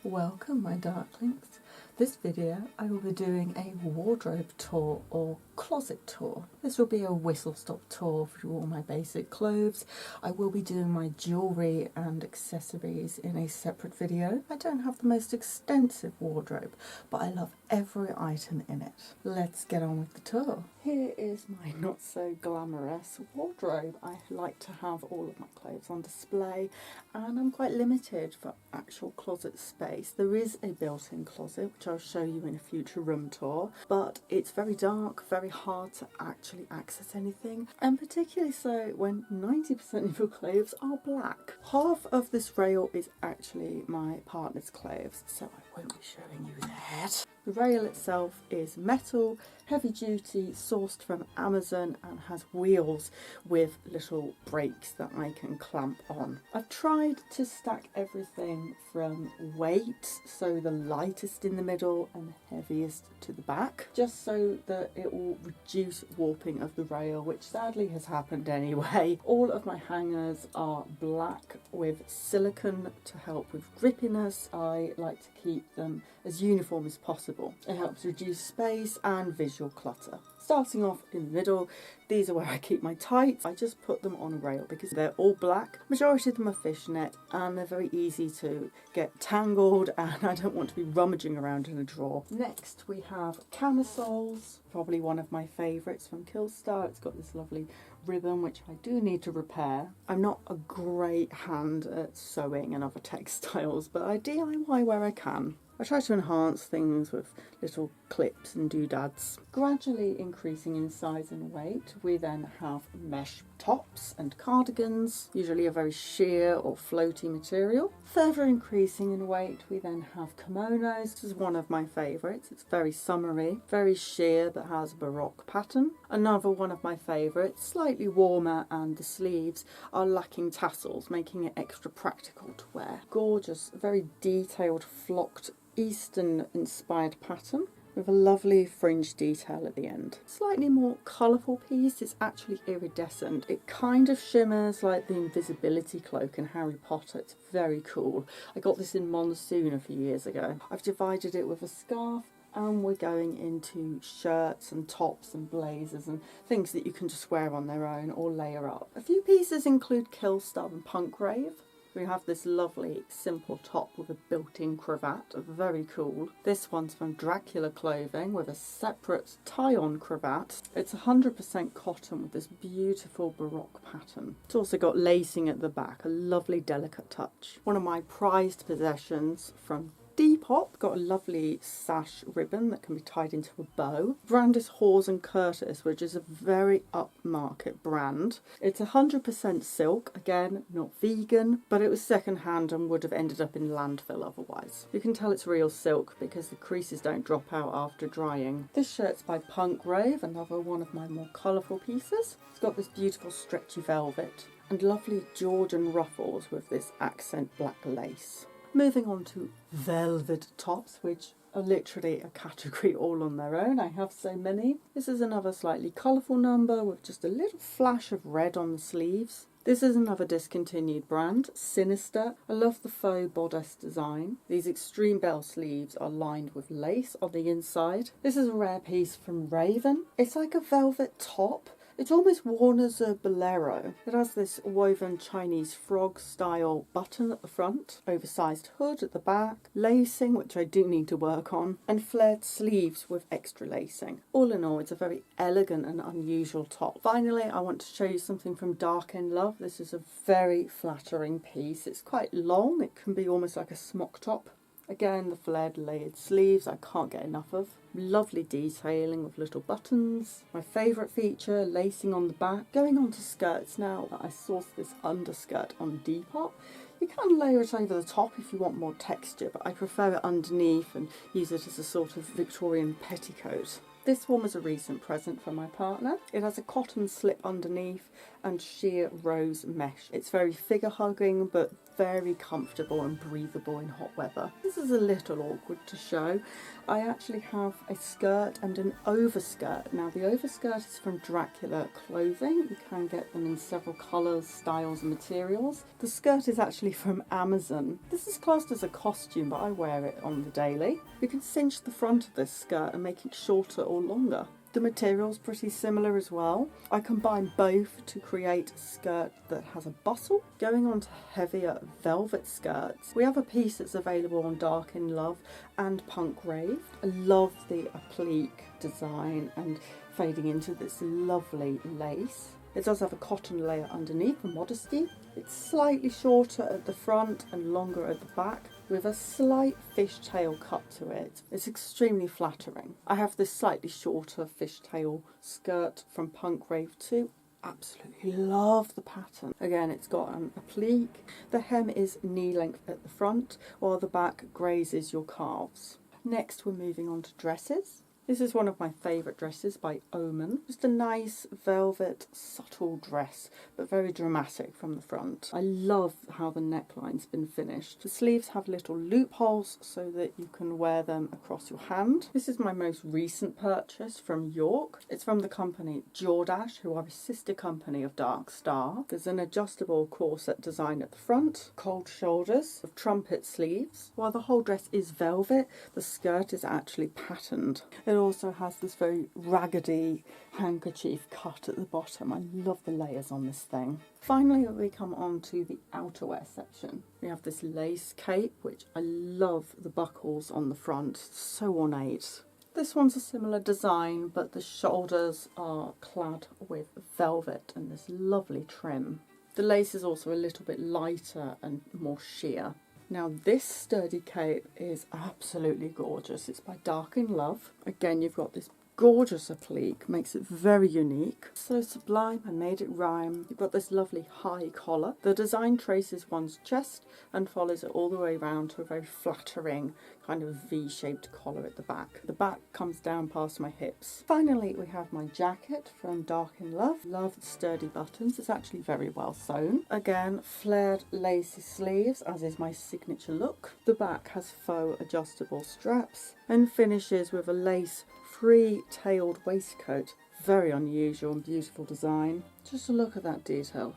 Welcome my darklings. This video I will be doing a wardrobe tour or closet tour. This will be a whistle stop tour through all my basic clothes. I will be doing my jewellery and accessories in a separate video. I don't have the most extensive wardrobe, but I love every item in it. Let's get on with the tour. Here is my not so glamorous wardrobe. I like to have all of my clothes on display and I'm quite limited for actual closet space. There is a built-in closet which I'll show you in a future room tour, but it's very dark, very hard to actually access anything, and particularly so when 90% of your clothes are black. Half of this rail is actually my partner's clothes, so I won't be showing you that. The rail itself is metal, heavy duty, sourced from Amazon and has wheels with little brakes that I can clamp on. I've tried to stack everything from weight, so the lightest in the middle and the heaviest to the back, just so that it will reduce warping of the rail, which sadly has happened anyway. All of my hangers are black with silicone to help with grippiness. I like to keep them as uniform as possible. It helps reduce space and visual clutter. Starting off in the middle, these are where I keep my tights. I just put them on a rail because they're all black. Majority of them are fishnet and they're very easy to get tangled, and I don't want to be rummaging around in a drawer. Next we have camisoles, probably one of my favourites from Killstar. It's got this lovely ribbon which I do need to repair. I'm not a great hand at sewing and other textiles, but I DIY where I can. I try to enhance things with little clips and doodads. Gradually increasing in size and weight, we then have mesh tops and cardigans, usually a very sheer or floaty material. Further increasing in weight, we then have kimonos. This is one of my favourites. It's very summery, very sheer but has a baroque pattern. Another one of my favourites, slightly warmer, and the sleeves are lacking tassels, making it extra practical to wear. Gorgeous, very detailed flocked Eastern inspired pattern with a lovely fringe detail at the end. Slightly more colourful piece, it's actually iridescent. It kind of shimmers like the invisibility cloak in Harry Potter. It's very cool. I got this in Monsoon a few years ago. I've divided it with a scarf, and we're going into shirts and tops and blazers and things that you can just wear on their own or layer up. A few pieces include Killstar and Punk Rave. We have this lovely simple top with a built-in cravat, very cool. This one's from Dracula Clothing with a separate tie-on cravat. It's 100% cotton with this beautiful baroque pattern. It's also got lacing at the back, a lovely delicate touch. One of my prized possessions from Depop, got a lovely sash ribbon that can be tied into a bow. Brand is Hawes and Curtis, which is a very upmarket brand. It's 100% silk, again not vegan, but it was second-hand and would have ended up in landfill otherwise. You can tell it's real silk because the creases don't drop out after drying. This shirt's by Punk Rave, another one of my more colourful pieces. It's got this beautiful stretchy velvet and lovely Georgian ruffles with this accent black lace. Moving on to velvet tops, which are literally a category all on their own. I have so many. This is another slightly colourful number with just a little flash of red on the sleeves. This is another discontinued brand, Sinister. I love the faux bodice design. These extreme bell sleeves are lined with lace on the inside. This is a rare piece from Raven. It's like a velvet top. It's almost worn as a bolero. It has this woven Chinese frog style button at the front, oversized hood at the back, lacing, which I do need to work on, and flared sleeves with extra lacing. All in all, it's a very elegant and unusual top. Finally, I want to show you something from Dark in Love. This is a very flattering piece. It's quite long. It can be almost like a smock top. Again, the flared layered sleeves I can't get enough of. Lovely detailing with little buttons. My favourite feature, lacing on the back. Going on to skirts now, I sourced this underskirt on Depop. You can layer it over the top if you want more texture, but I prefer it underneath and use it as a sort of Victorian petticoat. This one was a recent present from my partner. It has a cotton slip underneath and sheer rose mesh. It's very figure hugging but very comfortable and breathable in hot weather. This is a little awkward to show. I actually have a skirt and an overskirt. Now the overskirt is from Dracula Clothing. You can get them in several colours, styles and materials. The skirt is actually from Amazon. This is classed as a costume, but I wear it on the daily. You can cinch the front of this skirt and make it shorter or longer. The material's pretty similar as well. I combine both to create a skirt that has a bustle. Going on to heavier velvet skirts, we have a piece that's available on Dark in Love and Punk Rave. I love the applique design and fading into this lovely lace. It does have a cotton layer underneath for modesty. It's slightly shorter at the front and longer at the back, with a slight fishtail cut to it. It's extremely flattering. I have this slightly shorter fishtail skirt from Punk Rave too. Absolutely love the pattern. Again, it's got an applique. The hem is knee length at the front, while the back grazes your calves. Next, we're moving on to dresses. This is one of my favourite dresses by Omen. Just a nice velvet, subtle dress, but very dramatic from the front. I love how the neckline's been finished. The sleeves have little loopholes so that you can wear them across your hand. This is my most recent purchase from York. It's from the company Jordache, who are a sister company of Dark Star. There's an adjustable corset design at the front, cold shoulders, with trumpet sleeves. While the whole dress is velvet, the skirt is actually patterned. It also has this very raggedy handkerchief cut at the bottom. I love the layers on this thing. Finally, we come on to the outerwear section. We have this lace cape, which I love the buckles on the front, so ornate. This one's a similar design, but the shoulders are clad with velvet and this lovely trim. The lace is also a little bit lighter and more sheer. Now this sturdy cape is absolutely gorgeous. It's by Dark in Love. Again, you've got this gorgeous applique, makes it very unique. So sublime, I made it rhyme. You've got this lovely high collar. The design traces one's chest and follows it all the way around to a very flattering kind of V-shaped collar at the back. The back comes down past my hips. Finally, we have my jacket from Dark in Love. Love the sturdy buttons. It's actually very well sewn. Again, flared lacy sleeves, as is my signature look. The back has faux adjustable straps and finishes with a lace free-tailed waistcoat. Very unusual and beautiful design. Just a look at that detail.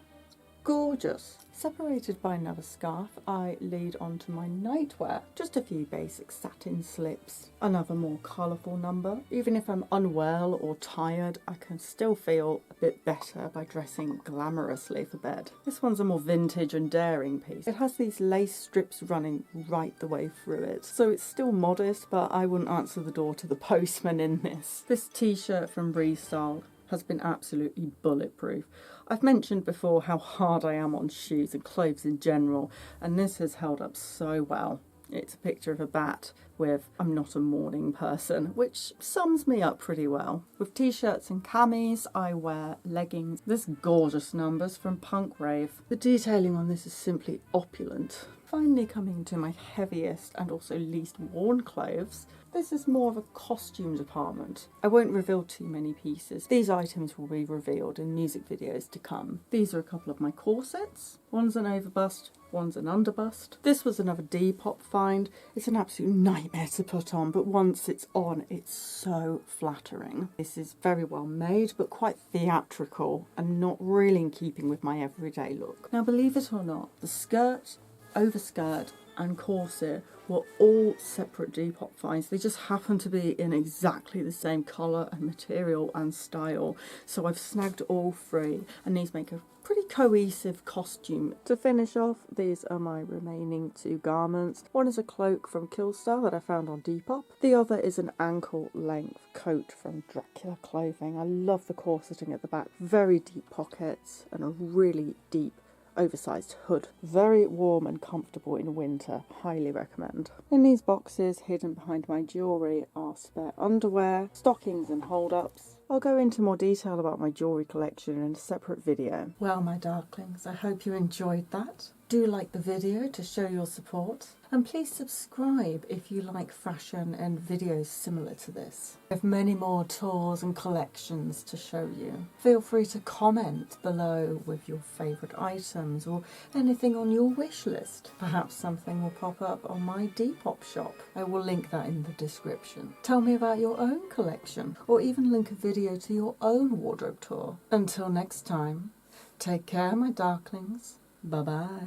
Gorgeous. Separated by another scarf, I lead on to my nightwear. Just a few basic satin slips. Another more colourful number. Even if I'm unwell or tired, I can still feel a bit better by dressing glamorously for bed. This one's a more vintage and daring piece. It has these lace strips running right the way through it. So it's still modest, but I wouldn't answer the door to the postman in this. This t-shirt from Restyle has been absolutely bulletproof. I've mentioned before how hard I am on shoes and clothes in general, and this has held up so well. It's a picture of a bat with "I'm not a morning person," which sums me up pretty well. With t-shirts and camis, I wear leggings. This gorgeous numbers from Punk Rave. The detailing on this is simply opulent. Finally, coming to my heaviest and also least worn clothes. This is more of a costume department. I won't reveal too many pieces. These items will be revealed in music videos to come. These are a couple of my corsets. One's an overbust, one's an underbust. This was another Depop find. It's an absolute nightmare to put on, but once it's on, it's so flattering. This is very well made, but quite theatrical and not really in keeping with my everyday look. Now, believe it or not, the skirt, overskirt and corset were all separate Depop finds. They just happen to be in exactly the same colour and material and style. So I've snagged all three, and these make a pretty cohesive costume. To finish off, these are my remaining two garments. One is a cloak from Killstar that I found on Depop. The other is an ankle length coat from Dracula Clothing. I love the corseting at the back. Very deep pockets and a really deep oversized hood. Very warm and comfortable in winter. Highly recommend. In these boxes, hidden behind my jewellery, are spare underwear, stockings and hold-ups, I'll go into more detail about my jewellery collection in a separate video. Well, my darklings, I hope you enjoyed that. Do like the video to show your support, and please subscribe if you like fashion and videos similar to this. I have many more tours and collections to show you. Feel free to comment below with your favourite items or anything on your wish list. Perhaps something will pop up on my Depop shop. I will link that in the description. Tell me about your own collection, or even link a video to your own wardrobe tour. Until next time, take care, my darklings. Bye-bye.